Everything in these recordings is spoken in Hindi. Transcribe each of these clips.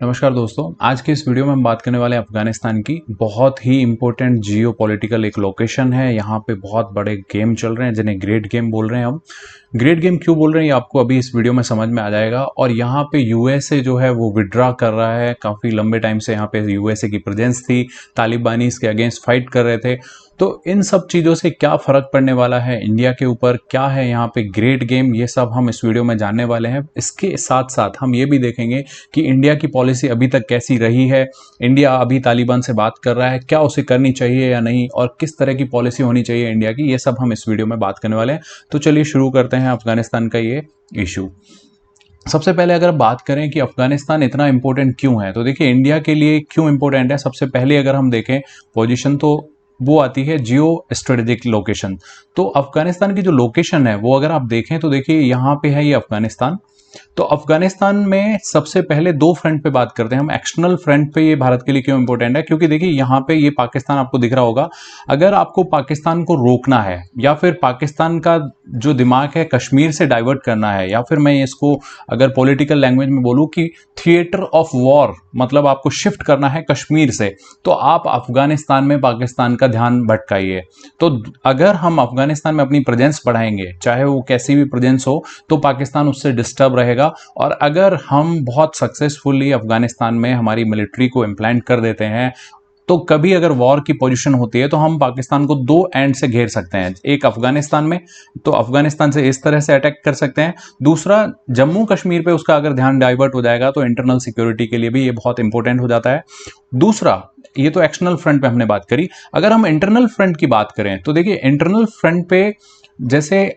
नमस्कार दोस्तों, आज के इस वीडियो में हम बात करने वाले हैं अफगानिस्तान की। बहुत ही इंपॉर्टेंट जियो पॉलिटिकल एक लोकेशन है। यहाँ पे बहुत बड़े गेम चल रहे हैं जिन्हें ग्रेट गेम बोल रहे हैं हम। ग्रेट गेम क्यों बोल रहे हैं ये आपको अभी इस वीडियो में समझ में आ जाएगा। और यहाँ पे यूएसए जो है वो विड्रॉ कर रहा है। काफ़ी लंबे टाइम से यहाँ पे यूएसए की प्रेजेंस थी, तालिबानी इसके अगेंस्ट फाइट कर रहे थे। तो इन सब चीज़ों से क्या फ़र्क पड़ने वाला है इंडिया के ऊपर, क्या है यहाँ पे ग्रेट गेम, ये सब हम इस वीडियो में जानने वाले हैं। इसके साथ साथ हम ये भी देखेंगे कि इंडिया की पॉलिसी अभी तक कैसी रही है। इंडिया अभी तालिबान से बात कर रहा है, क्या उसे करनी चाहिए या नहीं, और किस तरह की पॉलिसी होनी चाहिए इंडिया की, ये सब हम इस वीडियो में बात करने वाले हैं। तो चलिए शुरू करते हैं अफगानिस्तान का ये इशू। सबसे पहले अगर बात करें कि अफगानिस्तान इतना इंपॉर्टेंट क्यों है, तो देखिए इंडिया के लिए क्यों इंपॉर्टेंट है। सबसे पहले अगर हम देखें पोजीशन, तो वो आती है जियो स्ट्रेटेजिक लोकेशन। तो अफगानिस्तान की जो लोकेशन है वो अगर आप देखें तो देखिए यहाँ पे है ये अफगानिस्तान। तो अफगानिस्तान में सबसे पहले दो फ्रंट पे बात करते हैं हम। एक्सटर्नल फ्रंट पे ये भारत के लिए क्यों इंपॉर्टेंट है, क्योंकि देखिए यहाँ पे ये पाकिस्तान आपको दिख रहा होगा। अगर आपको पाकिस्तान को रोकना है या फिर पाकिस्तान का जो दिमाग है कश्मीर से डाइवर्ट करना है, या फिर मैं इसको अगर पॉलिटिकल लैंग्वेज में बोलूँ कि थिएटर ऑफ वॉर, मतलब आपको शिफ्ट करना है कश्मीर से, तो आप अफगानिस्तान में पाकिस्तान का ध्यान भटकाइए। तो अगर हम अफगानिस्तान में अपनी प्रेजेंस बढ़ाएंगे, चाहे वो कैसी भी प्रेजेंस हो, तो पाकिस्तान उससे डिस्टर्ब रहेगा। और अगर हम बहुत सक्सेसफुली अफगानिस्तान में हमारी मिलिट्री को इम्प्लांट कर देते हैं, तो कभी अगर वॉर की पोजीशन होती है तो हम पाकिस्तान को दो एंड से घेर सकते हैं। एक अफगानिस्तान में, तो अफगानिस्तान से इस तरह से अटैक कर सकते हैं। दूसरा, जम्मू कश्मीर पे उसका अगर ध्यान डाइवर्ट हो जाएगा तो इंटरनल सिक्योरिटी के लिए भी ये बहुत इंपॉर्टेंट हो जाता है। दूसरा, ये तो एक्सटर्नल फ्रंट पे हमने बात करी। अगर हम इंटरनल फ्रंट की बात करें तो देखिए इंटरनल फ्रंट पे जैसे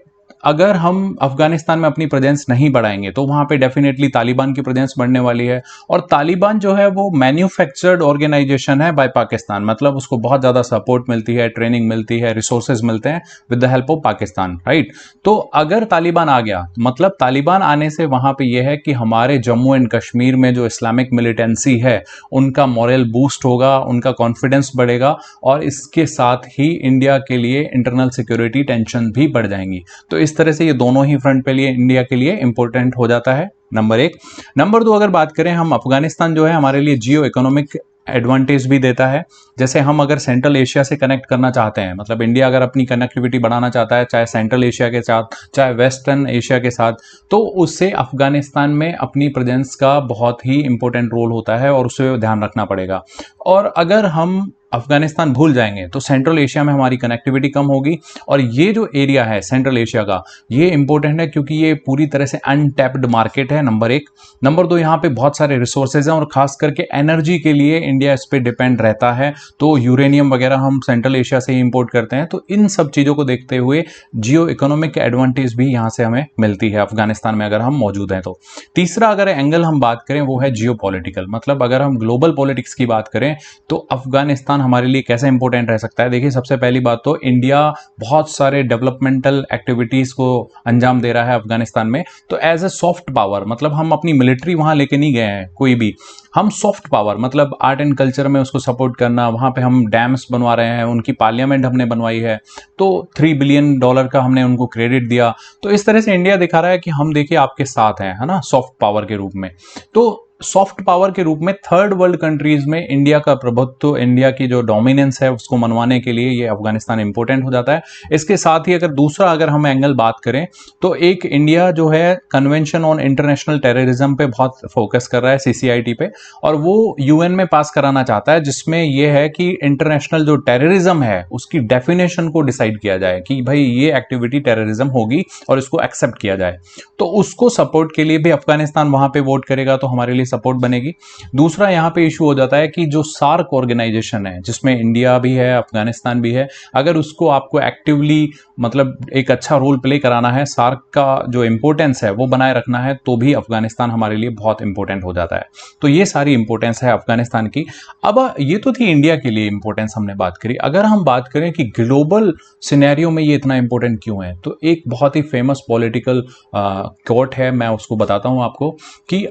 अगर हम अफगानिस्तान में अपनी प्रेजेंस नहीं बढ़ाएंगे तो वहां पे डेफिनेटली तालिबान की प्रेजेंस बढ़ने वाली है। और तालिबान जो है वो मैन्युफैक्चर्ड ऑर्गेनाइजेशन है बाय पाकिस्तान, मतलब उसको बहुत ज्यादा सपोर्ट मिलती है, ट्रेनिंग मिलती है, रिसोर्सेज मिलते हैं with the help of Pakistan, right. तो अगर तालिबान आ गया, मतलब तालिबान आने से वहां पे यह है कि हमारे जम्मू एंड कश्मीर में जो इस्लामिक मिलिटेंसी है उनका मॉरल बूस्ट होगा, उनका कॉन्फिडेंस बढ़ेगा, और इसके साथ ही इंडिया के लिए इंटरनल सिक्योरिटी टेंशन भी बढ़ जाएंगी। तो इस तरह से ये दोनों ही फ्रंट पे लिए इंडिया के लिए इंपॉर्टेंट हो जाता है, नंबर एक। नंबर दो, अगर बात करें हम, अफगानिस्तान जो है हमारे लिए जियो इकोनॉमिक एडवांटेज भी देता है। जैसे हम अगर सेंट्रल एशिया से कनेक्ट करना चाहते हैं, मतलब इंडिया अगर अपनी कनेक्टिविटी बढ़ाना चाहता है, चाहे सेंट्रल एशिया के साथ चाहे वेस्टर्न एशिया के साथ, तो उससे अफगानिस्तान में अपनी प्रेजेंस का बहुत ही इंपॉर्टेंट रोल होता है और उसे ध्यान रखना पड़ेगा। और अगर हम अफगानिस्तान भूल जाएंगे तो सेंट्रल एशिया में हमारी कनेक्टिविटी कम होगी। और ये जो एरिया है सेंट्रल एशिया का, ये इंपॉर्टेंट है क्योंकि ये पूरी तरह से अनटैप्ड मार्केट है, नंबर एक। नंबर दो, यहाँ पे बहुत सारे रिसोर्सेज हैं और खास करके एनर्जी के लिए इंडिया इस पे डिपेंड रहता है। तो यूरेनियम वगैरह हम सेंट्रल एशिया से ही इंपोर्ट करते हैं। तो इन सब चीज़ों को देखते हुए जियो इकोनॉमिक एडवांटेज भी यहाँ से हमें मिलती है अफगानिस्तान में अगर हम मौजूद हैं तो। तीसरा अगर एंगल हम बात करें वो है जियो पॉलिटिकल, मतलब अगर हम ग्लोबल पॉलिटिक्स की बात करें तो अफगानिस्तान हमारे लिए कैसे इंपॉर्टेंट रह सकता है। देखिए सबसे पहली बात तो इंडिया बहुत सारे डेवलपमेंटल एक्टिविटीज को अंजाम दे रहा है अफगानिस्तान में। तो एज ए सॉफ्ट पावर, मतलब हम अपनी मिलिट्री वहां लेके नहीं गए हैं कोई भी, हम सॉफ्ट पावर मतलब आर्ट एंड कल्चर में उसको सपोर्ट करना, वहां पे हम डैम्स बनवा रहे हैं, उनकी पार्लियामेंट हमने बनवाई है, तो $3 बिलियन का हमने उनको क्रेडिट दिया। तो इस तरह से इंडिया दिखा रहा है कि हम देखिए आपके साथ हैं, है ना, सॉफ्ट पावर के रूप में। तो सॉफ्ट पावर के रूप में थर्ड वर्ल्ड कंट्रीज में इंडिया का प्रभुत्व, इंडिया की जो डोमिनेंस है उसको मनवाने के लिए ये अफगानिस्तान इंपॉर्टेंट हो जाता है। इसके साथ ही अगर दूसरा अगर हम एंगल बात करें तो एक इंडिया जो है कन्वेंशन ऑन इंटरनेशनल टेररिज्म पे बहुत फोकस कर रहा है, सीसीआईटी पे, और वो यूएन में पास कराना चाहता है, जिसमें यह है कि इंटरनेशनल जो टेररिज्म है उसकी डेफिनेशन को डिसाइड किया जाए कि भाई ये एक्टिविटी टेररिज्म होगी और इसको एक्सेप्ट किया जाए। तो उसको सपोर्ट के लिए भी अफगानिस्तान वहां पे वोट करेगा तो हमारे लिए सपोर्ट बनेगी। दूसरा यहां पे इशू हो जाता है कि जो सार्क ऑर्गेनाइजेशन है जिसमें इंडिया भी है, अफगानिस्तान भी है, अगर उसको आपको एक्टिवली मतलब एक अच्छा रोल प्ले कराना है, सार्क का जो इंपॉर्टेंस है वो बनाए रखना है, तो भी अफगानिस्तान हमारे लिए बहुत इंपॉर्टेंट हो जाता है। तो ये सारी इंपॉर्टेंस है अफगानिस्तान की। अब ये तो थी इंडिया के लिए इंपॉर्टेंस हमने बात करी। अगर हम बात करें कि ग्लोबल सिनेरियो में ये इतना इंपॉर्टेंट क्यों है, तो एक बहुत ही फेमस पॉलिटिकल कोट है, मैं उसको बताता हूं आपको। कि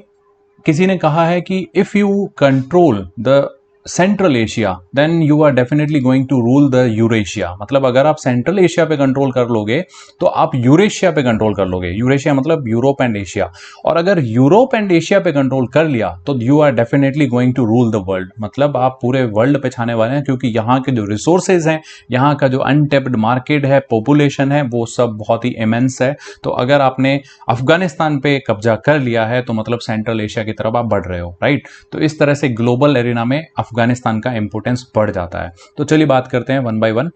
किसी ने कहा है कि if you control the central Asia, then you are definitely going to rule the Eurasia. मतलब अगर आप सेंट्रल एशिया पे कंट्रोल कर लोगे तो आप यूरेशिया पे कंट्रोल कर लोगे। यूरेशिया मतलब यूरोप एंड एशिया। और अगर यूरोप एंड एशिया पे कंट्रोल कर लिया तो you are definitely going to rule the world. मतलब आप पूरे वर्ल्ड पे छाने वाले हैं, क्योंकि यहाँ के जो रिसोर्सेज हैं, यहाँ का जो अनटेप्ड मार्केट है, पॉपुलेशन है, वो सब बहुत ही इमेंस है। तो अगर आपने अफगानिस्तान पे कब्जा कर लिया है तो मतलब सेंट्रल एशिया की तरफ आप बढ़ रहे हो, राइट। तो इस तरह से ग्लोबल एरिना में अफगानिस्तान का इंपोर्टेंस बढ़ जाता है। तो चलिए बात करते हैं वन बाय वन।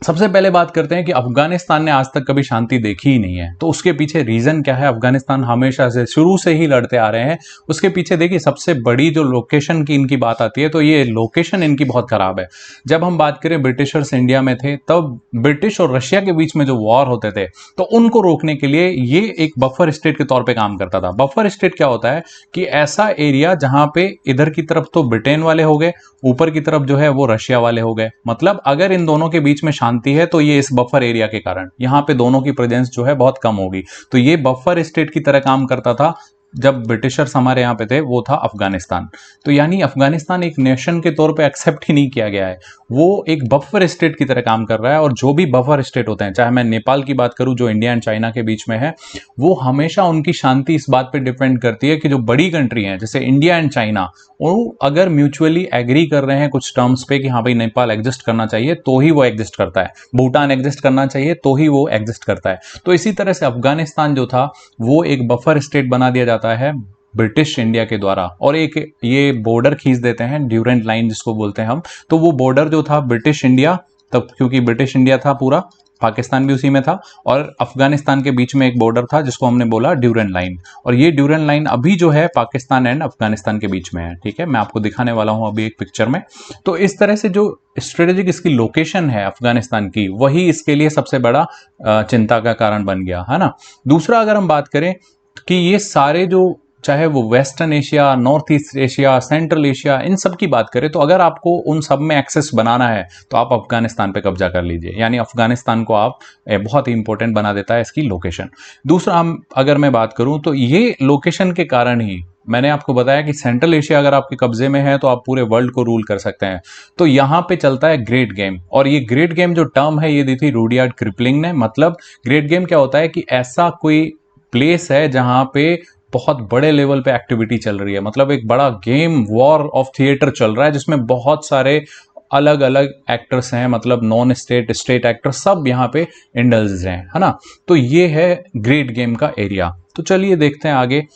सबसे पहले बात करते हैं कि अफगानिस्तान ने आज तक कभी शांति देखी ही नहीं है। तो उसके पीछे रीजन क्या है? अफगानिस्तान हमेशा से शुरू से ही लड़ते आ रहे हैं। उसके पीछे देखिए, सबसे बड़ी जो लोकेशन की इनकी बात आती है तो ये लोकेशन इनकी बहुत खराब है। जब हम बात करें ब्रिटिशर्स इंडिया में थे, तब ब्रिटिश और रशिया के बीच में जो वॉर होते थे तो उनको रोकने के लिए ये एक बफर स्टेट के तौर पर काम करता था। बफर स्टेट क्या होता है कि ऐसा एरिया जहां पे इधर की तरफ तो ब्रिटेन वाले हो गए, ऊपर की तरफ जो है वो रशिया वाले हो गए। मतलब अगर इन दोनों के बीच में शांति है तो ये इस बफर एरिया के कारण यहां पे दोनों की प्रेजेंस जो है बहुत कम होगी। तो ये बफर स्टेट की तरह काम करता था। जब ब्रिटिशर्स हमारे यहाँ पे थे वो था अफगानिस्तान। तो यानी अफगानिस्तान एक नेशन के तौर पे एक्सेप्ट ही नहीं किया गया है, वो एक बफर स्टेट की तरह काम कर रहा है। और जो भी बफर स्टेट होते हैं, चाहे मैं नेपाल की बात करूं जो इंडिया एंड चाइना के बीच में है, वो हमेशा उनकी शांति इस बात पे डिपेंड करती है कि जो बड़ी कंट्री हैं जैसे इंडिया एंड चाइना, वो अगर म्यूचुअली एग्री कर रहे हैं कुछ टर्म्स पे कि हाँ भाई नेपाल एग्जिस्ट करना चाहिए तो ही वो एग्जिस्ट करता है, भूटान एग्जिस्ट करना चाहिए तो ही वो एग्जिस्ट करता है। तो इसी तरह से अफगानिस्तान जो था वो एक बफर स्टेट बना दिया जाता है ब्रिटिश इंडिया के द्वारा, और एक ये बॉर्डर खींच देते हैं, ड्यूरेंट लाइन जिसको बोलते हैं हम। तो वो बॉर्डर जो था ब्रिटिश इंडिया, तब क्योंकि ब्रिटिश इंडिया था पूरा, पाकिस्तान भी उसी में था, और अफगानिस्तान के बीच में एक बॉर्डर था जिसको हमने बोला ड्यूरेंट लाइन। और ये ड्यूरेंट लाइन अभी जो है पाकिस्तान एंड अफगानिस्तान के बीच में है, ठीक है। मैं आपको दिखाने वाला हूं अभी एक पिक्चर में। तो इस तरह से जो स्ट्रेटेजिक इसकी लोकेशन है अफगानिस्तान की, वही इसके लिए सबसे बड़ा चिंता का कारण बन गया, है ना। दूसरा अगर हम बात करें कि ये सारे जो, चाहे वो western Asia, north east Asia, central Asia, इन सब की बात करें तो अगर आपको उन सब में एक्सेस बनाना है तो आप अफगानिस्तान पे कब्जा कर लीजिए। यानी अफगानिस्तान को आप बहुत ही इंपॉर्टेंट बना देता है इसकी लोकेशन। दूसरा हम अगर मैं बात करूं तो ये लोकेशन के कारण ही मैंने आपको बताया कि सेंट्रल एशिया अगर आपके कब्जे में है तो आप पूरे वर्ल्ड को रूल कर सकते हैं। तो यहां पे चलता है ग्रेट गेम, और ये ग्रेट गेम जो टर्म है ये दी थी रुडयार्ड किपलिंग ने। मतलब ग्रेट गेम क्या होता है कि ऐसा कोई प्लेस है जहां पे बहुत बड़े लेवल पे एक्टिविटी चल रही है। मतलब एक बड़ा गेम वॉर ऑफ थिएटर चल रहा है जिसमें बहुत सारे अलग अलग एक्टर्स हैं, मतलब नॉन स्टेट, स्टेट एक्टर सब यहाँ पे इंडल्ज हैं, है ना। तो ये है ग्रेट गेम का एरिया। तो चलिए देखते हैं आगे।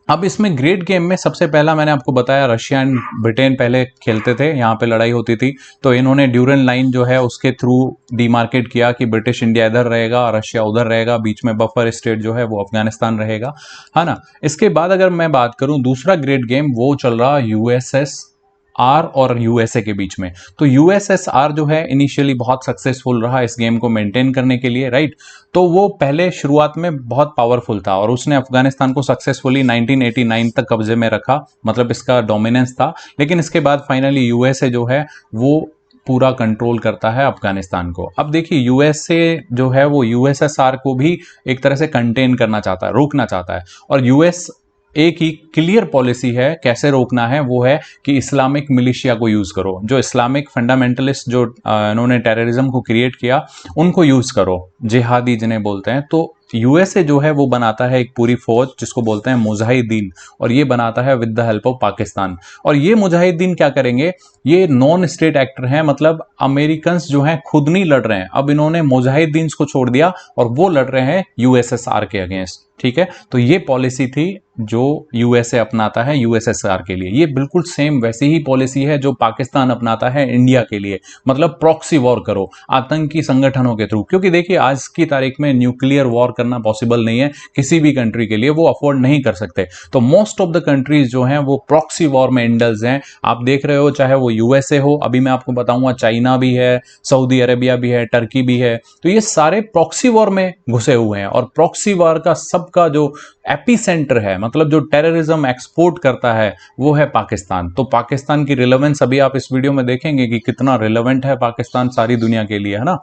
अब इसमें ग्रेट गेम में सबसे पहला मैंने आपको बताया रशिया एंड ब्रिटेन पहले खेलते थे, यहाँ पे लड़ाई होती थी। तो इन्होंने ड्यूरेंट लाइन जो है उसके थ्रू डिमार्केट किया कि ब्रिटिश इंडिया इधर रहेगा, रशिया उधर रहेगा, बीच में बफर स्टेट जो है वो अफगानिस्तान रहेगा, है ना। इसके बाद अगर मैं बात करूं दूसरा ग्रेट गेम, वो चल रहा यूएसएस आर और यूएसए के बीच में। तो यूएसएसआर जो है इनिशियली बहुत सक्सेसफुल रहा इस गेम को मेंटेन करने के लिए, राइट। तो वो पहले शुरुआत में बहुत पावरफुल था और उसने अफगानिस्तान को सक्सेसफुली 1989 तक कब्जे में रखा, मतलब इसका डोमिनेंस था। लेकिन इसके बाद फाइनली यूएसए जो है वो पूरा कंट्रोल करता है अफगानिस्तान को। अब देखिए यूएसए जो है वो यूएसएसआर को भी एक तरह से कंटेन करना चाहता है, रोकना चाहता है। और यूएस एक ही क्लियर पॉलिसी है कैसे रोकना है, वो है कि इस्लामिक मिलिशिया को यूज करो, जो इस्लामिक फंडामेंटलिस्ट जो इन्होंने टेररिज्म को क्रिएट किया उनको यूज करो, जिहादी जिन्हें बोलते हैं। तो यूएसए जो है वो बनाता है एक पूरी फौज जिसको बोलते हैं मुजाहिदीन, और ये बनाता है with the help of Pakistan. और ये मुजाहिदीन क्या करेंगे, ये नॉन स्टेट एक्टर हैं, मतलब अमेरिकन जो हैं खुद नहीं लड़ रहे हैं, अब इन्होंने मुजाहिदीन को छोड़ दिया और वो लड़ रहे हैं यूएसएसआर के अगेंस्ट, ठीक है। तो ये पॉलिसी थी जो यूएसए अपनाता है यूएसएसआर के लिए। ये बिल्कुल सेम वैसी ही पॉलिसी है जो पाकिस्तान अपनाता है इंडिया के लिए, मतलब प्रॉक्सी वॉर करो आतंकी संगठनों के थ्रू। क्योंकि देखिए आज की तारीख में न्यूक्लियर वॉर करना पॉसिबल नहीं है किसी भी कंट्री के लिए, वो अफोर्ड नहीं कर सकते। तो मोस्ट ऑफ द कंट्रीज जो हैं वो प्रॉक्सी वॉर में इंडल्ज हैं। आप देख रहे हो चाहे वो यूएसए हो, अभी मैं आपको बताऊंगा चाइना भी है, सऊदी अरेबिया भी है, टर्की भी है। तो ये सारे प्रॉक्सी वॉर में घुसे हुए हैं। और प्रॉक्सी वॉर का सबका जो एपी सेंटर है, मतलब जो टेररिज्म एक्सपोर्ट करता है, वो है पाकिस्तान। तो पाकिस्तान की रिलेवेंस अभी आप इस वीडियो में देखेंगे कि कितना रिलेवेंट है पाकिस्तान सारी दुनिया के लिए, है ना।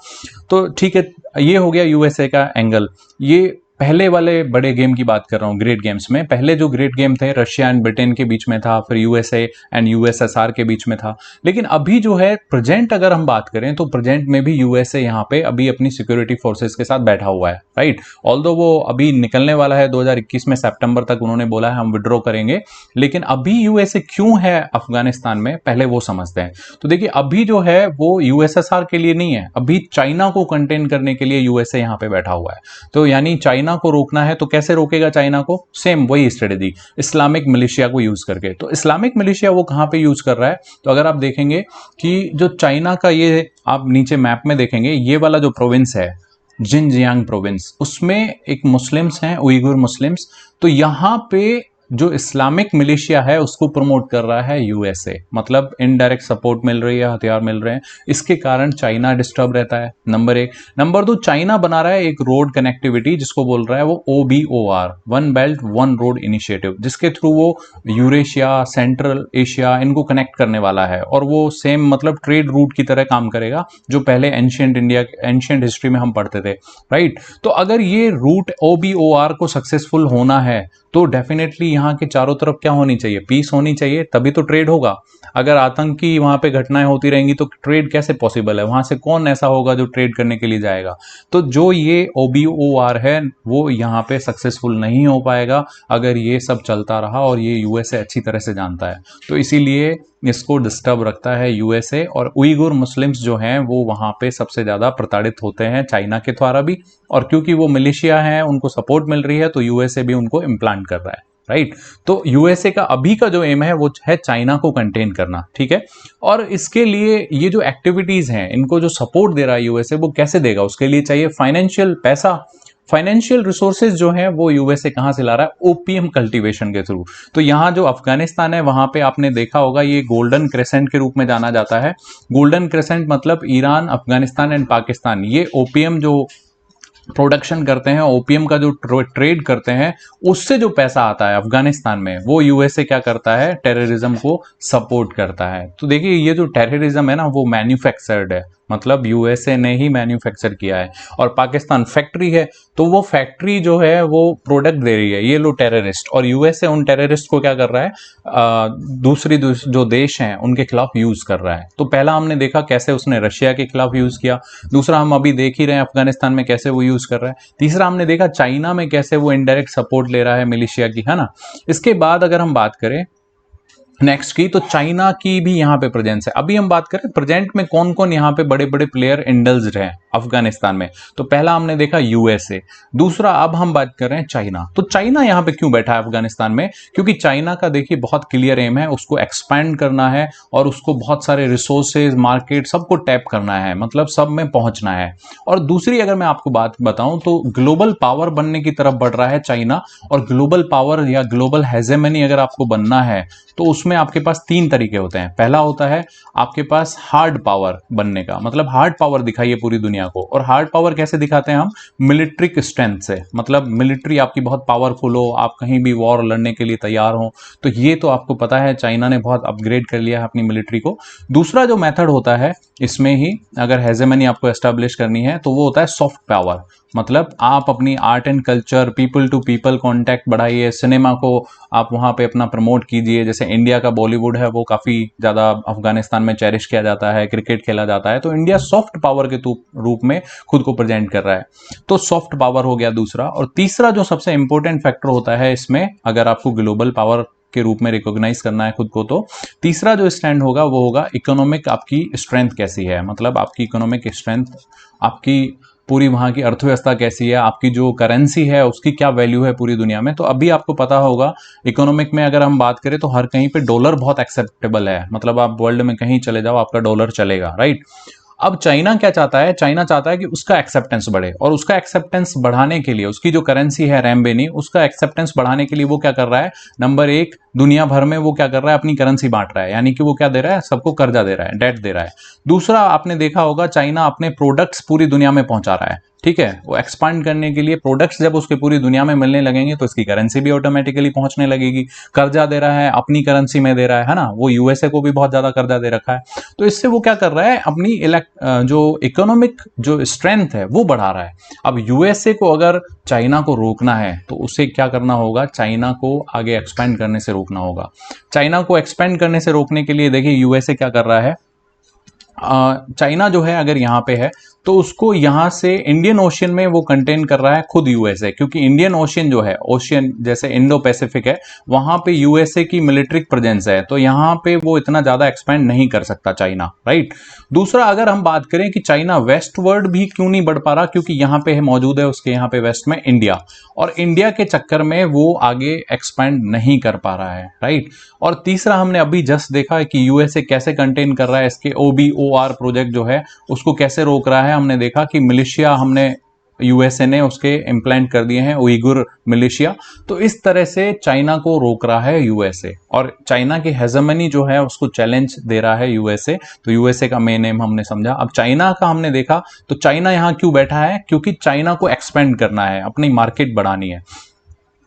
तो ठीक है, ये हो गया यूएसए का एंगल। ये पहले वाले बड़े गेम की बात कर रहा हूँ, ग्रेट गेम्स में। पहले जो ग्रेट गेम थे रशिया एंड ब्रिटेन के बीच में था, फिर यूएसए एंड यूएसएसआर के बीच में था। लेकिन अभी जो है प्रेजेंट अगर हम बात करें तो प्रेजेंट में भी यूएसए यहाँ पे अभी अपनी सिक्योरिटी फोर्सेस के साथ बैठा हुआ है, राइट। ऑल्दो वो अभी निकलने वाला है 2021 में सितंबर तक, उन्होंने बोला है हम विड्रॉ करेंगे। लेकिन अभी यूएसए क्यों है अफगानिस्तान में, पहले वो समझते हैं। तो देखिए अभी जो है वो यूएसएसआर के लिए नहीं है, अभी चाइना को कंटेन करने के लिए यूएसए यहाँ पे बैठा हुआ है। तो यानी चाइना को रोकना है, तो कैसे रोकेगा चाइना को? सेम वही स्ट्रेटेजी, इस्लामिक मिलिशिया को यूज करके। तो इस्लामिक मिलिशिया वो कहां पे यूज कर रहा है? तो अगर आप देखेंगे कि जो चाइना का, ये आप नीचे मैप में देखेंगे, ये वाला जो प्रोविंस है जिनजियांग प्रोविंस, उसमें एक मुस्लिम्स हैं, उइगुर मुस्लिम्स। तो यहां पे जो इस्लामिक मिलिशिया है उसको प्रमोट कर रहा है यूएसए, मतलब इनडायरेक्ट सपोर्ट मिल रही है, हथियार मिल रहे हैं। इसके कारण चाइना डिस्टर्ब रहता है, नंबर एक। नंबर दो, चाइना बना रहा है एक रोड कनेक्टिविटी जिसको बोल रहा है वो OBOR, one belt one road initiative, जिसके थ्रू वो यूरेशिया, सेंट्रल एशिया, इनको कनेक्ट करने वाला है। और वो सेम मतलब ट्रेड रूट की तरह काम करेगा जो पहले एंशिएंट इंडिया, एंशिएंट हिस्ट्री में हम पढ़ते थे, राइट। तो अगर ये रूट OBOR को सक्सेसफुल होना है तो डेफिनेटली यहाँ के चारों तरफ क्या होनी चाहिए? पीस होनी चाहिए, तभी तो ट्रेड होगा। अगर आतंकी वहां पे घटनाएं होती रहेंगी तो ट्रेड कैसे पॉसिबल है? वहां से कौन ऐसा होगा जो ट्रेड करने के लिए जाएगा? तो जो ये OBOR है वो यहाँ पे सक्सेसफुल नहीं हो पाएगा अगर ये सब चलता रहा, और ये यूएसए अच्छी तरह से जानता है। तो इसीलिए इसको डिस्टर्ब रखता है यूएसए। और उइगुर मुस्लिम्स जो हैं वो वहां पे सबसे ज्यादा प्रताड़ित होते हैं चाइना के द्वारा भी, और क्योंकि वो मिलिशिया हैं, उनको सपोर्ट मिल रही है, तो यूएसए भी उनको इम्प्लांट कर रहा है, राइट। तो यूएसए का अभी का जो एम है वो है चाइना को कंटेन करना, ठीक है। और इसके लिए ये जो एक्टिविटीज हैं, इनको जो सपोर्ट दे रहा है यूएसए, वो कैसे देगा? उसके लिए चाहिए फाइनेंशियल पैसा, फाइनेंशियल रिसोर्सेज जो है वो यूएसए कहां से ला रहा है? ओपीएम कल्टीवेशन के थ्रू। तो यहां जो अफगानिस्तान है वहां पे आपने देखा होगा ये गोल्डन क्रेसेंट के रूप में जाना जाता है। गोल्डन क्रेसेंट मतलब ईरान, अफगानिस्तान एंड पाकिस्तान, ये ओपीएम जो प्रोडक्शन करते हैं, ओपीएम का जो ट्रेड करते हैं, उससे जो पैसा आता है अफगानिस्तान में, वो यूएसए क्या करता है? टेररिज्म को सपोर्ट करता है। तो देखिए ये जो टेररिज्म है ना वो मैन्युफैक्चर्ड है, मतलब यूएसए ने ही मैन्युफैक्चर किया है। और पाकिस्तान फैक्ट्री है, तो वो फैक्ट्री जो है वो प्रोडक्ट दे रही है, ये लो टेररिस्ट। और यूएसए उन टेररिस्ट को क्या कर रहा है? दूसरी जो देश हैं उनके खिलाफ यूज कर रहा है। तो पहला हमने देखा कैसे उसने रशिया के खिलाफ यूज किया, दूसरा हम अभी देख ही रहे हैं अफगानिस्तान में कैसे वो यूज कर रहा है, तीसरा हमने देखा चाइना में कैसे वो इनडायरेक्ट सपोर्ट ले रहा है मिलिशिया की, है ना। इसके बाद अगर हम बात करें नेक्स्ट की, तो चाइना की भी यहाँ पे प्रेजेंस है। अभी हम बात करें प्रेजेंट में कौन कौन यहाँ पे बड़े बड़े प्लेयर इंडल्ज्ड हैं अफगानिस्तान में, तो पहला हमने देखा यूएसए, दूसरा अब हम बात कर रहे हैं चाइना। तो चाइना यहाँ पे क्यों बैठा है अफगानिस्तान में? क्योंकि चाइना का देखिए बहुत क्लियर एम है, उसको एक्सपैंड करना है और उसको बहुत सारे रिसोर्सेज, मार्केट, सबको टैप करना है, मतलब सब में पहुंचना है। और दूसरी अगर मैं आपको बात बताऊं तो ग्लोबल पावर बनने की तरफ बढ़ रहा है चाइना। और ग्लोबल पावर या ग्लोबल हेजेमनी अगर आपको बनना है तो उसमें आपके पास तीन तरीके होते हैं। पहला होता है आपके पास हार्ड पावर बनने का, मतलब हार्ड पावर दिखाइए पूरी दुनिया को। और हार्ड पावर कैसे दिखाते हैं हम? मिलिट्रिक स्ट्रेंथ से, मतलब मिलिट्री आपकी बहुत पावरफुल हो, आप कहीं भी वॉर लड़ने के लिए तैयार हो। तो ये तो आपको पता है चाइना ने बहुत अपग्रेड कर लिया है अपनी मिलिट्री को। दूसरा जो मेथड होता है इसमें ही, अगर हेजेमनी आपको एस्टेब्लिश करनी है, तो वो होता है सॉफ्ट पावर, मतलब आप अपनी art and culture, people to people contact बढ़ाइए, सिनेमा को आप वहां पे अपना प्रमोट कीजिए। जैसे इंडिया का बॉलीवुड है वो काफी ज्यादा अफगानिस्तान में चेरिश किया जाता है, क्रिकेट खेला जाता है, तो इंडिया सॉफ्ट पावर के रूप में खुद को प्रेजेंट कर रहा है। तो सॉफ्ट पावर हो गया दूसरा। और तीसरा जो सबसे इंपॉर्टेंट फैक्टर होता है इसमें, अगर आपको ग्लोबल पावर के रूप में रिकॉग्नाइज करना है खुद को, तो तीसरा जो स्टैंड होगा वो होगा इकोनॉमिक आपकी स्ट्रेंथ कैसी है, मतलब आपकी इकोनॉमिक स्ट्रेंथ, आपकी पूरी वहां की अर्थव्यवस्था कैसी है, आपकी जो करेंसी है उसकी क्या वैल्यू है पूरी दुनिया में। तो अभी आपको पता होगा इकोनॉमिक में अगर हम बात करें तो हर कहीं पे डॉलर बहुत एक्सेप्टेबल है, मतलब आप वर्ल्ड में कहीं चले जाओ आपका डॉलर चलेगा, राइट। अब चाइना क्या चाहता है? चाइना चाहता है कि उसका एक्सेप्टेंस बढ़े, और उसका एक्सेप्टेंस बढ़ाने के लिए उसकी जो करेंसी है रैम्बेनी, उसका एक्सेप्टेंस बढ़ाने के लिए वो क्या कर रहा है? नंबर एक, दुनिया भर में वो क्या कर रहा है, अपनी करेंसी बांट रहा है, यानी कि वो क्या दे रहा है, सबको कर्जा दे रहा है, डेट दे रहा है। दूसरा आपने देखा होगा, चाइना अपने प्रोडक्ट्स पूरी दुनिया में पहुंचा रहा है, ठीक है। वो एक्सपांड करने के लिए प्रोडक्ट्स जब उसके पूरी दुनिया में मिलने लगेंगे तो इसकी करेंसी भी ऑटोमेटिकली पहुंचने लगेगी। कर्जा दे रहा है, अपनी करेंसी में दे रहा है ना, वो यूएसए को भी बहुत ज्यादा कर्जा दे रखा है। तो इससे वो क्या कर रहा है, अपनी जो इकोनॉमिक जो स्ट्रेंथ है वो बढ़ा रहा है। अब यूएसए को अगर चाइना को रोकना है तो उसे क्या करना होगा, चाइना को आगे एक्सपेंड करने से रोकना होगा। चाइना को एक्सपेंड करने से रोकने के लिए देखिए यूएसए क्या कर रहा है, चाइना जो है अगर यहाँ पे है तो उसको यहाँ से इंडियन ओशियन में वो कंटेन कर रहा है खुद यूएसए, क्योंकि इंडियन ओशियन जो है, ओशियन जैसे इंडो पैसिफिक है, वहां पे यूएसए की मिलिट्री प्रेजेंस है, तो यहाँ पे वो इतना ज्यादा एक्सपेंड नहीं कर सकता चाइना, राइट। दूसरा अगर हम बात करें कि चाइना वेस्टवर्ड भी क्यों नहीं बढ़ पा रहा, क्योंकि यहाँ पे है मौजूद है उसके यहाँ पे वेस्ट में इंडिया, और इंडिया के चक्कर में वो आगे एक्सपेंड नहीं कर पा रहा है, राइट। और तीसरा हमने अभी जस्ट देखा है कि यूएसए कैसे कंटेन कर रहा है, इसके OBOR प्रोजेक्ट जो है उसको कैसे रोक रहा है। हमने देखा कि मिलिशिया हमने यूएसए ने उसके इम्प्लांट कर दिए हैं, उइगुर मिलिशिया। तो इस तरह से चाइना को रोक रहा है यूएसए, और चाइना की हेजेमनी जो है उसको चैलेंज दे रहा है यूएसए। तो यूएसए का मेन एम हमने समझा। अब चाइना का हमने देखा, तो चाइना यहाँ क्यों बैठा है, क्योंकि चाइना को एक्सपेंड करना है, अपनी मार्केट बढ़ानी है।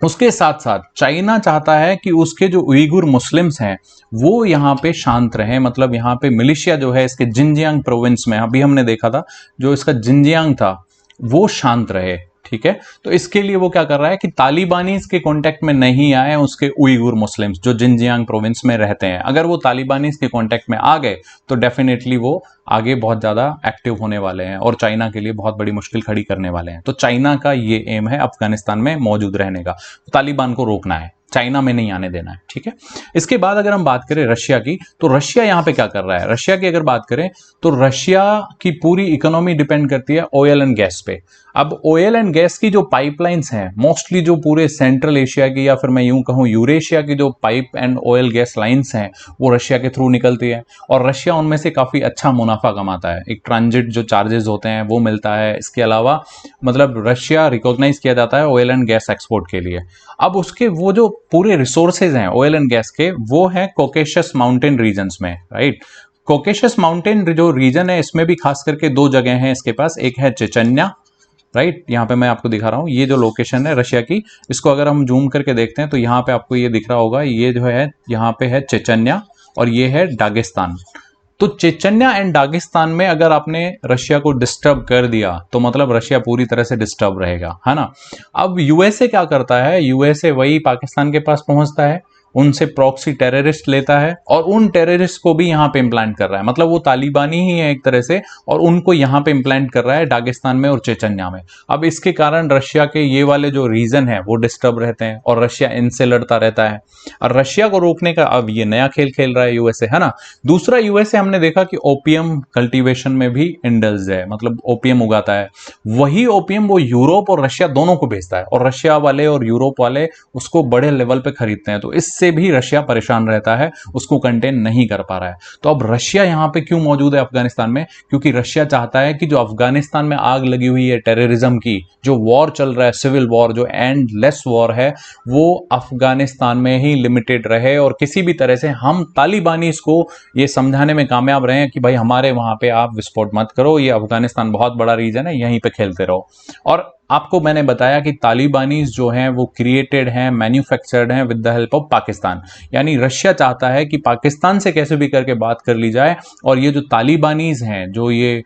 उसके साथ साथ चाइना चाहता है कि उसके जो उइगुर मुस्लिम्स हैं वो यहाँ पे शांत रहें, मतलब यहाँ पे मिलिशिया जो है इसके जिनजियांग प्रोविंस में, अभी हमने देखा था जो इसका जिनजियांग था वो शांत रहे, ठीक है। तो इसके लिए वो क्या कर रहा है कि तालिबानीज के कांटेक्ट में नहीं आए उसके उइगुर मुस्लिम्स जो जिनजियांग प्रोविंस में रहते हैं। अगर वो तालिबानीज के कांटेक्ट में आ गए तो डेफिनेटली वो आगे बहुत ज्यादा एक्टिव होने वाले हैं और चाइना के लिए बहुत बड़ी मुश्किल खड़ी करने वाले हैं। तो चाइना का ये एम है अफगानिस्तान में मौजूद रहने का, तालिबान को रोकना है, चाइना में नहीं आने देना है, ठीक है। इसके बाद अगर हम बात करें रशिया की, तो रशिया यहाँ पे क्या कर रहा है, रशिया की अगर बात करें तो रशिया की पूरी इकोनॉमी डिपेंड करती है ऑयल एंड गैस पे। अब ऑयल एंड गैस की जो पाइपलाइंस हैं मोस्टली जो पूरे सेंट्रल एशिया की, या फिर मैं यूं कहूं यूरेशिया की जो pipe and oil gas lines हैं वो रशिया के थ्रू निकलती है, और रशिया उनमें से काफी अच्छा मुनाफा कमाता है। एक ट्रांजिट जो चार्जेस होते हैं वो मिलता है। इसके अलावा मतलब रशिया रिकॉग्नाइज किया जाता है ऑयल एंड गैस एक्सपोर्ट के लिए। अब उसके वो जो पूरे रिसोर्सेज हैं ऑयल एंड गैस के वो हैं कोकेशस माउंटेन रीजन्स में, राइट। कोकेशस माउंटेन जो रीजन है इसमें भी खास करके दो जगह हैं इसके पास, एक है चेचन्या, राइट। यहाँ पे मैं आपको दिखा रहा हूँ, ये जो लोकेशन है रशिया की, इसको अगर हम जूम करके देखते हैं तो यहाँ पे आपको ये दिख रहा होगा, ये जो है यहाँ पे है चेचन्या और ये है दागिस्तान। तो चेचन्या एंड दागिस्तान में अगर आपने रशिया को डिस्टर्ब कर दिया तो मतलब रशिया पूरी तरह से डिस्टर्ब रहेगा, है ना। अब यूएसए क्या करता है, यूएसए वही पाकिस्तान के पास पहुंचता है, उनसे प्रॉक्सी टेररिस्ट लेता है और उन टेररिस्ट को भी यहाँ पे इम्प्लांट कर रहा है, मतलब वो तालिबानी ही है एक तरह से, और उनको यहाँ पे इम्प्लांट कर रहा है दागिस्तान में और चेचन्या में। अब इसके कारण रशिया के ये वाले जो रीजन है वो डिस्टर्ब रहते हैं और रशिया इनसे लड़ता रहता है, और रशिया को रोकने का अब ये नया खेल खेल रहा है यूएसए, है ना। दूसरा यूएसए हमने देखा कि ओपियम कल्टीवेशन में भी इंडल्ज है, मतलब ओपियम उगाता है। वही ओपियम वो यूरोप और रशिया दोनों को भेजता है, और रशिया वाले और यूरोप वाले उसको बड़े लेवल पे खरीदते हैं। तो इससे भी रशिया परेशान रहता है, उसको कंटेन नहीं कर पा रहा है। तो अब रशिया यहाँ पे क्यों मौजूद है अफगानिस्तान में, क्योंकि रशिया चाहता है कि जो अफगानिस्तान में आग लगी हुई है टेररिज्म की, जो वॉर चल रहा है सिविल वॉर, जो एंडलेस वॉर है, वो अफगानिस्तान में ही लिमिटेड रहे, और किसी भी तरह से हम तालिबानीज को ये समझाने में कामयाब रहे कि भाई हमारे वहां पे आप विस्फोट मत करो, ये अफगानिस्तान बहुत बड़ा रीजन है, यहीं पे खेलते रहो। और आपको मैंने बताया कि तालिबानीज जो हैं वो क्रिएटेड हैं, मैन्युफैक्चर्ड हैं with the help of Pakistan, यानी रशिया चाहता है कि पाकिस्तान से कैसे भी करके बात कर ली जाए, और ये जो तालिबानीज हैं, जो ये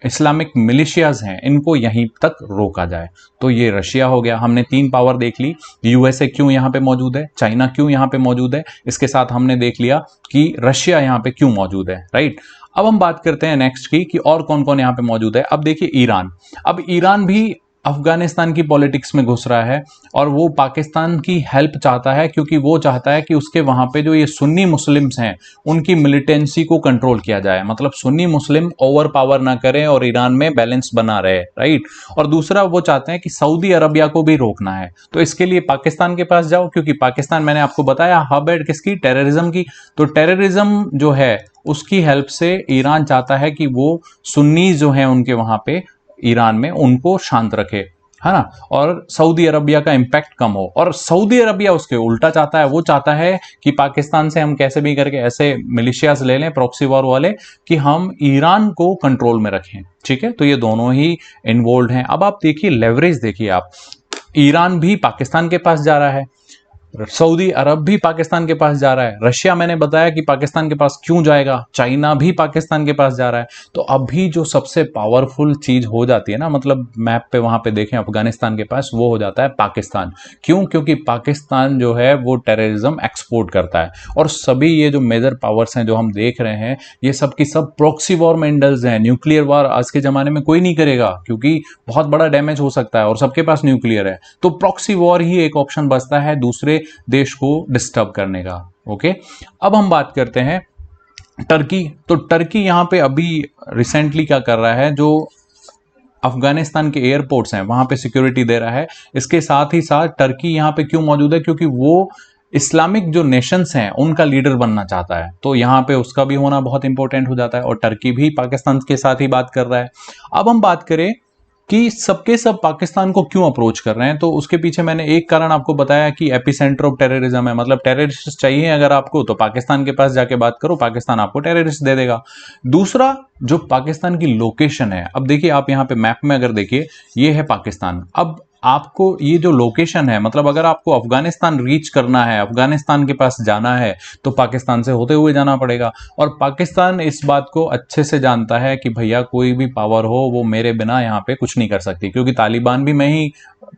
इस्लामिक मिलिशियाज हैं, इनको यहीं तक रोका जाए। तो ये रशिया हो गया, हमने 3 पावर देख ली। यूएसए क्यों यहाँ पे मौजूद है, चाइना क्यों यहाँ पे मौजूद है, इसके साथ हमने देख लिया कि रशिया यहाँ पे क्यों मौजूद है, राइट। अब हम बात करते हैं नेक्स्ट की कि और कौन कौन यहाँ पे मौजूद है। अब देखिए ईरान, अब ईरान भी अफगानिस्तान की पॉलिटिक्स में घुस रहा है, और वो पाकिस्तान की हेल्प चाहता है, क्योंकि वो चाहता है कि उसके वहां पे जो ये सुन्नी मुस्लिम्स हैं उनकी मिलिटेंसी को कंट्रोल किया जाए, मतलब सुन्नी मुस्लिम ओवर पावर ना करें और ईरान में बैलेंस बना रहे, राइट। और दूसरा वो चाहते हैं कि सऊदी अरबिया को भी रोकना है, तो इसके लिए पाकिस्तान के पास जाओ, क्योंकि पाकिस्तान मैंने आपको बताया हब है किसकी, टेररिज्म की। तो टेररिज्म जो है उसकी हेल्प से ईरान चाहता है कि वो सुन्नी जो है उनके वहां पे ईरान में उनको शांत रखे, है ना, और सऊदी अरबिया का इंपैक्ट कम हो। और सऊदी अरबिया उसके उल्टा चाहता है, वो चाहता है कि पाकिस्तान से हम कैसे भी करके ऐसे मिलिशियाज ले लें प्रॉक्सी वॉर वाले कि हम ईरान को कंट्रोल में रखें। ठीक है, तो ये दोनों ही इन्वॉल्व हैं। अब आप देखिए लेवरेज, देखिए आप, ईरान भी पाकिस्तान के पास जा रहा है, सऊदी अरब भी पाकिस्तान के पास जा रहा है, रशिया मैंने बताया कि पाकिस्तान के पास क्यों जाएगा, चाइना भी पाकिस्तान के पास जा रहा है। तो अभी जो सबसे पावरफुल चीज हो जाती है ना, मतलब मैप पे वहां पे देखें अफगानिस्तान के पास, वो हो जाता है पाकिस्तान। क्यों? क्योंकि पाकिस्तान जो है वो टेररिज्म एक्सपोर्ट करता है। और सभी ये जो मेजर पावर्स हैं जो हम देख रहे हैं, ये सब की सब प्रॉक्सी वॉर में इंडल्ज हैं। न्यूक्लियर वॉर आज के जमाने में कोई नहीं करेगा क्योंकि बहुत बड़ा डैमेज हो सकता है और सबके पास न्यूक्लियर है। तो प्रॉक्सी वॉर ही एक ऑप्शन बचता है दूसरे देश को डिस्टर्ब करने का। ओके, अब हम बात करते हैं टर्की। तो टर्की यहां पे अभी रिसेंटली क्या कर रहा है, जो अफगानिस्तान के एयरपोर्ट्स हैं वहां पे सिक्योरिटी दे रहा है। इसके साथ ही साथ टर्की यहां पे क्यों मौजूद है? क्योंकि वो इस्लामिक जो नेशंस हैं उनका लीडर बनना चाहता है, तो यहां पे उसका भी होना बहुत इंपॉर्टेंट हो जाता है। और टर्की भी पाकिस्तान के साथ ही बात कर रहा है। अब हम बात करें कि सबके सब पाकिस्तान को क्यों अप्रोच कर रहे हैं, तो उसके पीछे मैंने एक कारण आपको बताया कि एपिसेंटर ऑफ टेररिज्म है। मतलब टेररिस्ट चाहिए अगर आपको तो पाकिस्तान के पास जाके बात करो, पाकिस्तान आपको टेररिस्ट दे देगा। दूसरा, जो पाकिस्तान की लोकेशन है, अब देखिए आप यहां पे मैप में अगर देखिए, ये है पाकिस्तान। अब आपको ये जो लोकेशन है, मतलब अगर आपको अफगानिस्तान रीच करना है, अफगानिस्तान के पास जाना है, तो पाकिस्तान से होते हुए जाना पड़ेगा। और पाकिस्तान इस बात को अच्छे से जानता है कि भैया कोई भी पावर हो वो मेरे बिना यहाँ पे कुछ नहीं कर सकती, क्योंकि तालिबान भी मैं ही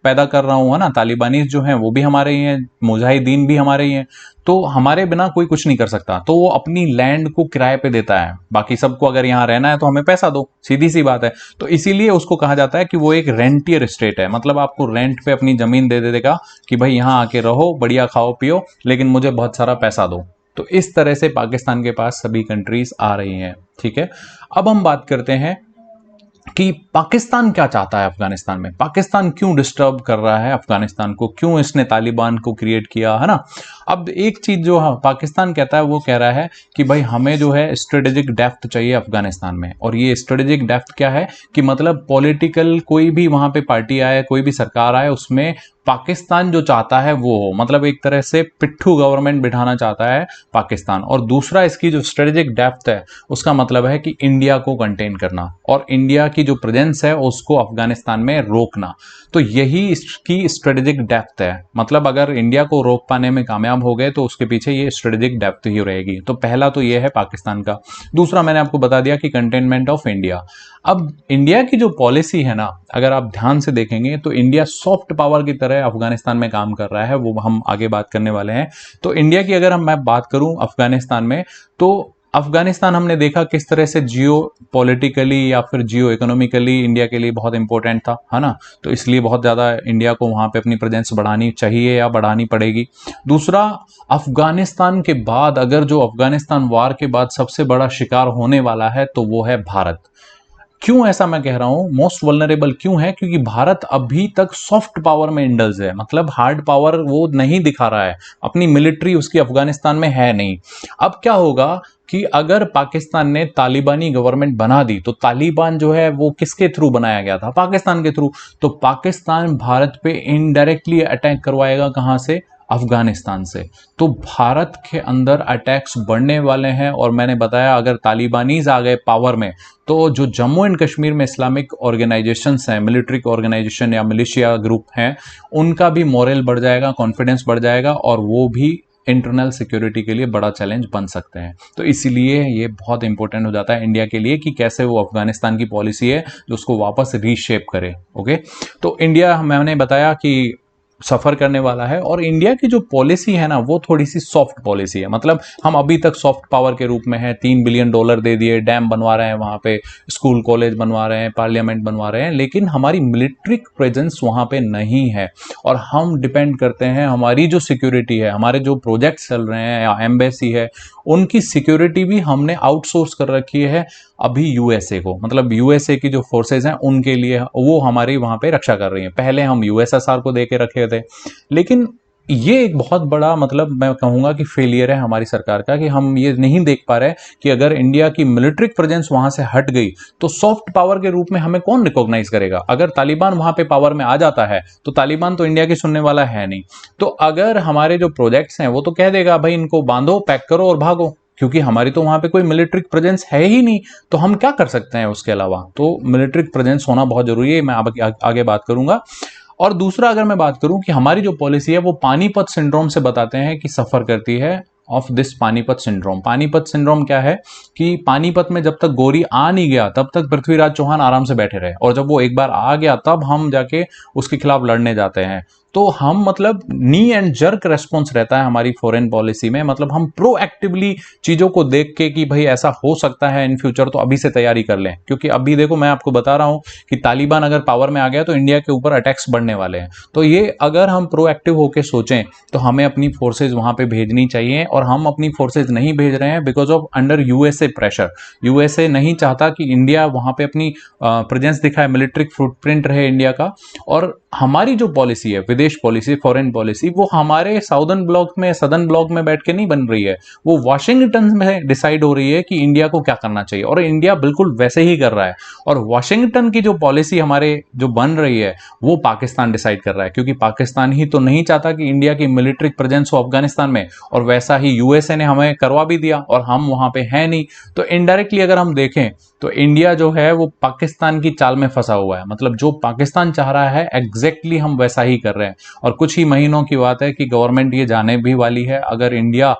पैदा कर रहा हूं, है ना, तालिबानी जो हैं वो भी हमारे ही हैं, मुजाहिदीन भी हमारे ही हैं, तो हमारे बिना कोई कुछ नहीं कर सकता। तो वो अपनी लैंड को किराए पे देता है, बाकी सबको अगर यहाँ रहना है तो हमें पैसा दो, सीधी सी बात है। तो इसीलिए उसको कहा जाता है कि वो एक रेंटियर स्टेट है, मतलब आपको रेंट पे अपनी जमीन दे देगा कि भाई यहाँ आके रहो, बढ़िया खाओ पियो, लेकिन मुझे बहुत सारा पैसा दो। तो इस तरह से पाकिस्तान के पास सभी कंट्रीज आ रही हैं। ठीक है, अब हम बात करते हैं कि पाकिस्तान क्या चाहता है अफगानिस्तान में, पाकिस्तान क्यों डिस्टर्ब कर रहा है अफगानिस्तान को, क्यों इसने तालिबान को क्रिएट किया, है ना। अब एक चीज जो पाकिस्तान कहता है, वो कह रहा है कि भाई हमें जो है स्ट्रेटेजिक डेप्थ चाहिए अफगानिस्तान में। और ये स्ट्रेटेजिक डेप्थ क्या है कि मतलब पॉलिटिकल कोई भी वहां पे पार्टी आए, कोई भी सरकार आए, उसमें पाकिस्तान जो चाहता है वो हो, मतलब एक तरह से पिट्ठू गवर्नमेंट बिठाना चाहता है पाकिस्तान। और दूसरा, इसकी जो स्ट्रेटेजिक डेप्थ है उसका मतलब है कि इंडिया को कंटेन करना और इंडिया की जो प्रेजेंस है उसको अफगानिस्तान में रोकना। तो यही इसकी स्ट्रेटेजिक डेप्थ है। मतलब अगर इंडिया को रोक पाने में कामयाब हो गए तो उसके पीछे ये स्ट्रेटेजिक डेप्थ ही रहेगी। तो पहला तो ये है पाकिस्तान का। दूसरा, मैंने आपको बता दिया कि कंटेनमेंट ऑफ इंडिया। अब इंडिया की जो पॉलिसी है ना, अगर आप ध्यान से देखेंगे तो इंडिया सॉफ्ट पावर की तरह अफगानिस्तान में काम कर रहा है, वो हम आगे बात करने वाले हैं। तो इंडिया की अगर मैं बात करूं अफगानिस्तान में, तो अफगानिस्तान हमने देखा किस तरह से जियो पॉलिटिकली या फिर जियो इकोनॉमिकली इंडिया के लिए बहुत इंपॉर्टेंट था, है ना। तो इसलिए बहुत ज़्यादा इंडिया को वहाँ पे अपनी प्रेजेंस बढ़ानी चाहिए या बढ़ानी पड़ेगी। दूसरा, अफगानिस्तान के बाद अगर जो अफगानिस्तान वार के बाद सबसे बड़ा शिकार होने वाला है तो वो है भारत। क्यों ऐसा मैं कह रहा हूं, मोस्ट वल्नरेबल क्यों है? क्योंकि भारत अभी तक सॉफ्ट पावर में इंडल्ज है, मतलब हार्ड पावर वो नहीं दिखा रहा है, अपनी मिलिट्री उसकी अफगानिस्तान में है नहीं। अब क्या होगा कि अगर पाकिस्तान ने तालिबानी गवर्नमेंट बना दी, तो तालिबान जो है वो किसके थ्रू बनाया गया था? पाकिस्तान के थ्रू। तो पाकिस्तान भारत पे इनडायरेक्टली अटैक करवाएगा, कहां से? अफगानिस्तान से। तो भारत के अंदर अटैक्स बढ़ने वाले हैं। और मैंने बताया अगर तालिबानीज आ गए पावर में, तो जो जम्मू एंड कश्मीर में इस्लामिक ऑर्गेनाइजेशंस हैं, मिलिट्री ऑर्गेनाइजेशन या मिलिशिया ग्रुप हैं, उनका भी मोरल बढ़ जाएगा, कॉन्फिडेंस बढ़ जाएगा, और वो भी इंटरनल सिक्योरिटी के लिए बड़ा चैलेंज बन सकते हैं। तो इसलिए ये बहुत इंपॉर्टेंट हो जाता है इंडिया के लिए कि कैसे वो अफगानिस्तान की पॉलिसी है जो उसको वापस रीशेप करे। ओके, तो इंडिया मैंने बताया कि सफर करने वाला है। और इंडिया की जो पॉलिसी है ना, वो थोड़ी सी सॉफ्ट पॉलिसी है। मतलब हम अभी तक सॉफ्ट पावर के रूप में है, $3 बिलियन दे दिए, डैम बनवा रहे हैं वहां पे, स्कूल कॉलेज बनवा रहे हैं, पार्लियामेंट बनवा रहे हैं, लेकिन हमारी मिलिट्री प्रेजेंस वहां पे नहीं है। और हम डिपेंड करते हैं, हमारी जो सिक्योरिटी है, हमारे जो प्रोजेक्ट चल रहे हैं या एम्बेसी है, उनकी सिक्योरिटी भी हमने आउटसोर्स कर रखी है अभी यूएसए को। मतलब यूएसए की जो फोर्सेज हैं उनके लिए वो हमारी वहां पे रक्षा कर रही हैं। पहले हम यूएसएसआर को देके रखे थे, लेकिन ये एक बहुत बड़ा मतलब मैं कहूंगा कि फेलियर है हमारी सरकार का, कि हम ये नहीं देख पा रहे कि अगर इंडिया की मिलिट्री प्रेजेंस वहां से हट गई तो सॉफ्ट पावर के रूप में हमें कौन रिकॉग्नाइज करेगा। अगर तालिबान वहां पे पावर में आ जाता है तो तालिबान तो इंडिया की सुनने वाला है नहीं। तो अगर हमारे जो प्रोजेक्ट्स हैं वो तो कह देगा भाई इनको बांधो, पैक करो और भागो, क्योंकि हमारी तो वहां पे कोई मिलिट्री प्रेजेंस है ही नहीं। तो हम क्या कर सकते हैं उसके अलावा? तो मिलिट्री प्रेजेंस होना बहुत जरूरी है, मैं आगे बात करूंगा। और दूसरा अगर मैं बात करूं कि हमारी जो पॉलिसी है वो पानीपत सिंड्रोम से बताते हैं कि सफर करती है, of this Panipat syndrome. Panipat syndrome क्या है कि पानीपत में जब तक गोरी आ नहीं गया तब तक पृथ्वीराज चौहान आराम से बैठे रहे, और जब वो एक बार आ गया तब हम जाके उसके खिलाफ लड़ने जाते हैं। तो हम मतलब नी एंड जर्क रेस्पॉन्स रहता है हमारी फॉरेन पॉलिसी में, मतलब हम प्रोएक्टिवली चीजों को देख के कि भाई ऐसा हो सकता है इन फ्यूचर तो अभी से तैयारी कर लें। क्योंकि अभी देखो मैं आपको बता रहा हूं कि तालिबान अगर पावर में आ गया तो इंडिया के ऊपर अटैक्स बढ़ने वाले हैं। तो ये अगर हम प्रोएक्टिव होकर सोचें तो हमें अपनी फोर्सेज वहां पे भेजनी चाहिए, और हम अपनी फोर्सेज नहीं भेज रहे हैं because of under USA pressure. USA नहीं चाहता कि इंडिया वहां पे अपनी प्रेजेंस दिखाए, मिलिट्री फुटप्रिंट रहे इंडिया का। और हमारी जो पॉलिसी है, विदेश पॉलिसी, फॉरेन पॉलिसी, वो हमारे साउदर्न ब्लॉक में, सदर्न ब्लॉक में बैठ के नहीं बन रही है, वो वॉशिंगटन में डिसाइड हो रही है कि इंडिया को क्या करना चाहिए, और इंडिया बिल्कुल वैसे ही कर रहा है। और वॉशिंगटन की जो पॉलिसी हमारे जो बन रही है वो पाकिस्तान डिसाइड कर रहा है, क्योंकि पाकिस्तान ही तो नहीं चाहता कि इंडिया की मिलिट्री प्रेजेंस हो अफगानिस्तान में, और वैसा ही यूएसए ने हमें करवा भी दिया और हम वहां पे हैं नहीं। तो इनडायरेक्टली अगर हम देखें तो इंडिया जो है वो पाकिस्तान की चाल में फंसा हुआ है, मतलब जो पाकिस्तान चाह रहा है एग्जैक्टली हम वैसा ही कर रहे हैं। और कुछ ही महीनों की बात है कि गवर्नमेंट ये जाने भी वाली है, अगर इंडिया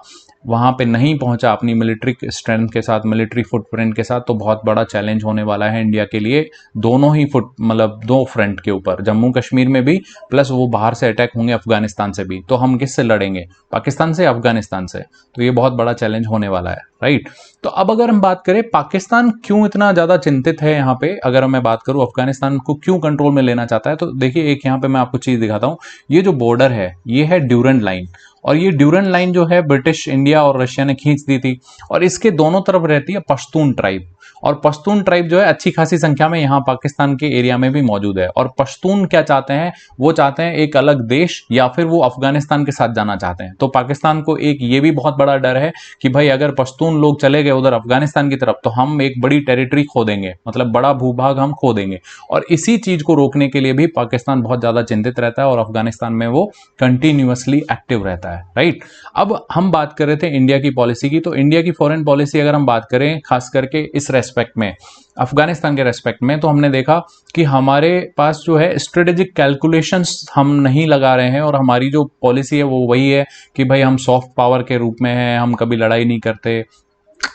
वहां पे नहीं पहुंचा अपनी मिलिट्री स्ट्रेंथ के साथ, मिलिट्री फुटप्रिंट के साथ, तो बहुत बड़ा चैलेंज होने वाला है इंडिया के लिए, दोनों ही फुट मतलब दो फ्रंट के ऊपर, जम्मू कश्मीर में भी, प्लस वो बाहर से अटैक होंगे अफगानिस्तान से भी। तो हम किससे लड़ेंगे? पाकिस्तान से, अफगानिस्तान से। तो ये बहुत बड़ा चैलेंज होने वाला है, राइट। तो अब अगर हम बात करें पाकिस्तान क्यों इतना ज्यादा चिंतित है यहाँ पे, अगर मैं बात करूं अफगानिस्तान को क्यों कंट्रोल में लेना चाहता है, तो देखिए एक यहाँ पे मैं आपको चीज दिखाता हूं। ये जो बॉर्डर है ये है ड्यूरन लाइन, और ये ड्यूरन लाइन जो है ब्रिटिश, इंडिया और रशिया ने खींच दी थी। और इसके दोनों तरफ रहती है पश्तून ट्राइब, और पश्तून ट्राइब जो है अच्छी खासी संख्या में यहाँ पाकिस्तान के एरिया में भी मौजूद है। और पश्तून क्या चाहते हैं? वो चाहते हैं एक अलग देश, या फिर वो अफगानिस्तान के साथ जाना चाहते हैं। तो पाकिस्तान को एक ये भी बहुत बड़ा डर है कि भाई अगर पश्तून लोग चले गए उधर अफगानिस्तान की तरफ तो हम एक बड़ी टेरिटरी खो देंगे, मतलब बड़ा भूभाग हम खो देंगे। और इसी चीज को रोकने के लिए भी पाकिस्तान बहुत ज्यादा चिंतित रहता है, और अफगानिस्तान में वो कंटिन्यूअसली एक्टिव रहता है, राइट। अब हम बात कर रहे थे इंडिया की पॉलिसी की, तो इंडिया की फॉरेन पॉलिसी अगर हम बात करें खास करके इस रेस्पेक्ट में, अफगानिस्तान के रेस्पेक्ट में, तो हमने देखा कि हमारे पास जो है स्ट्रेटेजिक कैलकुलेशंस हम नहीं लगा रहे हैं, और हमारी जो पॉलिसी है वो वही है कि भाई हम सॉफ्ट पावर के रूप में हैं, हम कभी लड़ाई नहीं करते,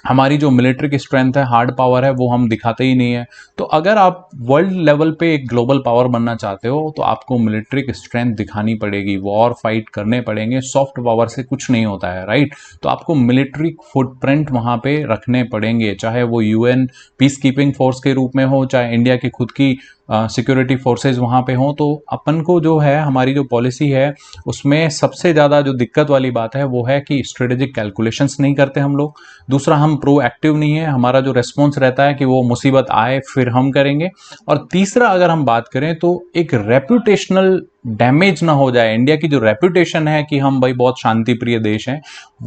हमारी जो मिलिट्री की स्ट्रेंथ है, हार्ड पावर है, वो हम दिखाते ही नहीं है। तो अगर आप वर्ल्ड लेवल पे एक ग्लोबल पावर बनना चाहते हो तो आपको मिलिट्री की स्ट्रेंथ दिखानी पड़ेगी, वॉर फाइट करने पड़ेंगे, सॉफ्ट पावर से कुछ नहीं होता है, राइट। तो आपको मिलिट्री फुटप्रिंट वहां पे रखने पड़ेंगे, चाहे वो यूएन पीस कीपिंग फोर्स के रूप में हो, चाहे इंडिया की खुद की सिक्योरिटी फोर्सेज वहां पे हो। तो अपन को जो है, हमारी जो पॉलिसी है उसमें सबसे ज्यादा जो दिक्कत वाली बात है वो है कि स्ट्रेटेजिक कैलकुलेशंस नहीं करते हम लोग। दूसरा, हम प्रोएक्टिव नहीं है, हमारा जो रेस्पॉन्स रहता है कि वो मुसीबत आए फिर हम करेंगे। और तीसरा अगर हम बात करें तो एक रेपुटेशनल डैमेज ना हो जाए, इंडिया की जो रेपुटेशन है कि हम भाई बहुत शांति प्रिय देश हैं,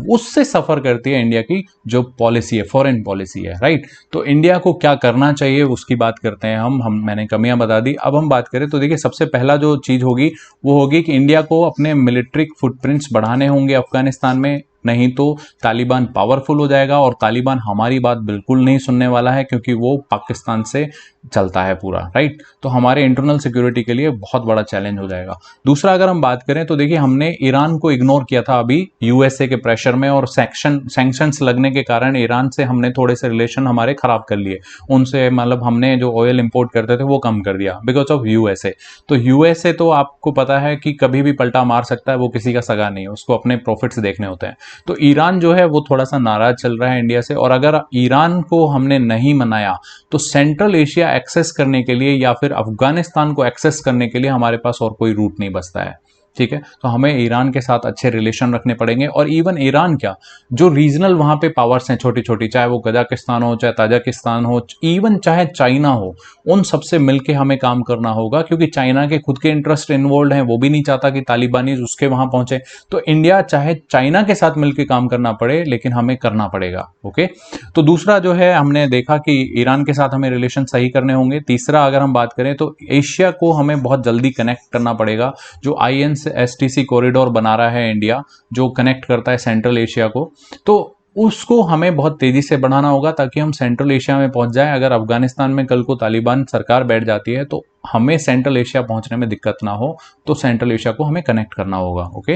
उससे सफर करती है इंडिया की जो पॉलिसी है, फॉरेन पॉलिसी है, राइट। तो इंडिया को क्या करना चाहिए उसकी बात करते हैं हम मैंने कमियां बता दी। अब हम बात करें तो देखिए सबसे पहला जो चीज होगी वो होगी कि इंडिया को अपने मिलिट्री फुटप्रिंट्स बढ़ाने होंगे अफगानिस्तान में, नहीं तो तालिबान पावरफुल हो जाएगा, और तालिबान हमारी बात बिल्कुल नहीं सुनने वाला है क्योंकि वो पाकिस्तान से चलता है पूरा, राइट। तो हमारे इंटरनल सिक्योरिटी के लिए बहुत बड़ा चैलेंज हो जाएगा। दूसरा अगर हम बात करें तो देखिए हमने ईरान को इग्नोर किया था अभी यूएसए के प्रेशर में, और सैंक्शंस लगने के कारण ईरान से हमने थोड़े से रिलेशन हमारे खराब कर लिए उनसे, मतलब हमने जो ऑयल इंपोर्ट करते थे वो कम कर दिया बिकॉज ऑफ यूएसए। तो यूएसए तो आपको पता है कि कभी भी पलटा मार सकता है, वो किसी का सगा नहीं है, उसको अपने प्रॉफिट्स देखने होते हैं। तो ईरान जो है वो थोड़ा सा नाराज चल रहा है इंडिया से, और अगर ईरान को हमने नहीं मनाया तो सेंट्रल एशिया एक्सेस करने के लिए या फिर अफगानिस्तान को एक्सेस करने के लिए हमारे पास और कोई रूट नहीं बचता है। ठीक है। तो हमें ईरान के साथ अच्छे रिलेशन रखने पड़ेंगे, और इवन ईरान क्या, जो रीजनल वहाँ पे पावर्स हैं छोटी छोटी, चाहे वो कजाकिस्तान हो, चाहे ताजिकिस्तान हो, इवन चाहे चाइना हो, उन सबसे मिलके हमें काम करना होगा, क्योंकि चाइना के खुद के इंटरेस्ट इन्वॉल्व हैं, वो भी नहीं चाहता कि तालिबानी उसके वहां पहुंचे। तो इंडिया चाहे चाइना के साथ मिलकर काम करना पड़े, लेकिन हमें करना पड़ेगा। ओके। तो दूसरा जो है, हमने देखा कि ईरान के साथ हमें रिलेशन सही करने होंगे। तीसरा अगर हम बात करें तो एशिया को हमें बहुत जल्दी कनेक्ट करना पड़ेगा। जो INSTC कॉरिडोर बना रहा है इंडिया, जो कनेक्ट करता है सेंट्रल एशिया को, तो उसको हमें बहुत तेजी से बढ़ाना होगा ताकि हम सेंट्रल एशिया में पहुंच जाएं। अगर अफगानिस्तान में कल को तालिबान सरकार बैठ जाती है तो हमें सेंट्रल एशिया पहुंचने में दिक्कत ना हो, तो सेंट्रल एशिया को हमें कनेक्ट करना होगा। ओके।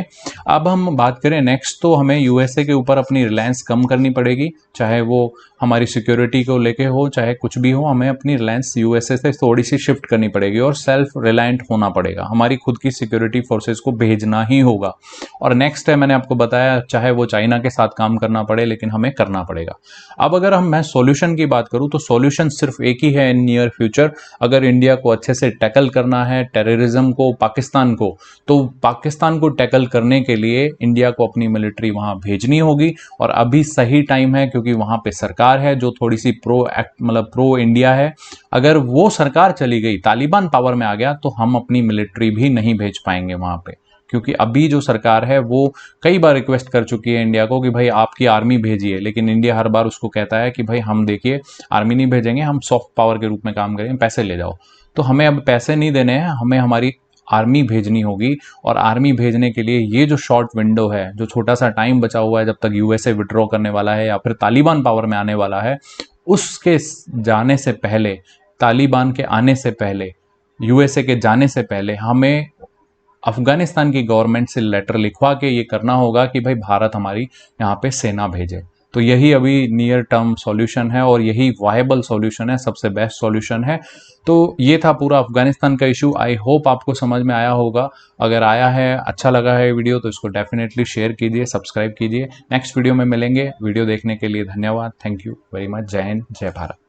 अब हम बात करें नेक्स्ट, तो हमें यूएसए के ऊपर अपनी रिलायंस कम करनी पड़ेगी, चाहे वो हमारी सिक्योरिटी को लेके हो, चाहे कुछ भी हो, हमें अपनी रिलायंस यूएसए से थोड़ी सी शिफ्ट करनी पड़ेगी और सेल्फ रिलायंट होना पड़ेगा। हमारी खुद की सिक्योरिटी फोर्सेस को भेजना ही होगा। और नेक्स्ट है, मैंने आपको बताया, चाहे वो चाइना के साथ काम करना पड़े, लेकिन हमें करना पड़ेगा। अब अगर मैं सॉल्यूशन की बात करूं तो सॉल्यूशन सिर्फ एक ही है इन नियर फ्यूचर। अगर इंडिया को अच्छे से टैकल करना है टेररिज्म को, पाकिस्तान को, तो पाकिस्तान को टैकल करने के लिए इंडिया को अपनी मिलिट्री वहां भेजनी होगी। और अभी सही टाइम है, क्योंकि वहां पे सरकार है जो थोड़ी सी प्रो इंडिया है। अगर वो सरकार चली गई, तालिबान पावर में आ गया, तो हम अपनी मिलिट्री भी नहीं भेज पाएंगे वहां पे, क्योंकि अभी जो सरकार है वो कई बार रिक्वेस्ट कर चुकी है इंडिया को कि भाई आपकी आर्मी भेजिए, लेकिन इंडिया हर बार उसको कहता है कि भाई हम देखिए आर्मी नहीं भेजेंगे, हम सॉफ्ट पावर के रूप में काम करेंगे, पैसे ले जाओ। तो हमें अब पैसे नहीं देने हैं, हमें हमारी आर्मी भेजनी होगी। और आर्मी भेजने के लिए ये जो शॉर्ट विंडो है, जो छोटा सा टाइम बचा हुआ है जब तक यूएसए विड्रॉ करने वाला है या फिर तालिबान पावर में आने वाला है, उसके जाने से पहले, तालिबान के आने से पहले, यूएसए के जाने से पहले हमें अफगानिस्तान की गवर्नमेंट से लेटर लिखवा के ये करना होगा कि भाई भारत हमारी यहाँ पे सेना भेजे। तो यही अभी नियर टर्म सॉल्यूशन है और यही वायबल सॉल्यूशन है, सबसे बेस्ट सॉल्यूशन है। तो ये था पूरा अफगानिस्तान का इशू। आई होप आपको समझ में आया होगा। अगर आया है, अच्छा लगा है वीडियो, तो इसको डेफिनेटली शेयर कीजिए, सब्सक्राइब कीजिए। नेक्स्ट वीडियो में मिलेंगे। वीडियो देखने के लिए धन्यवाद। Thank you very much. जय हिंद, जय भारत।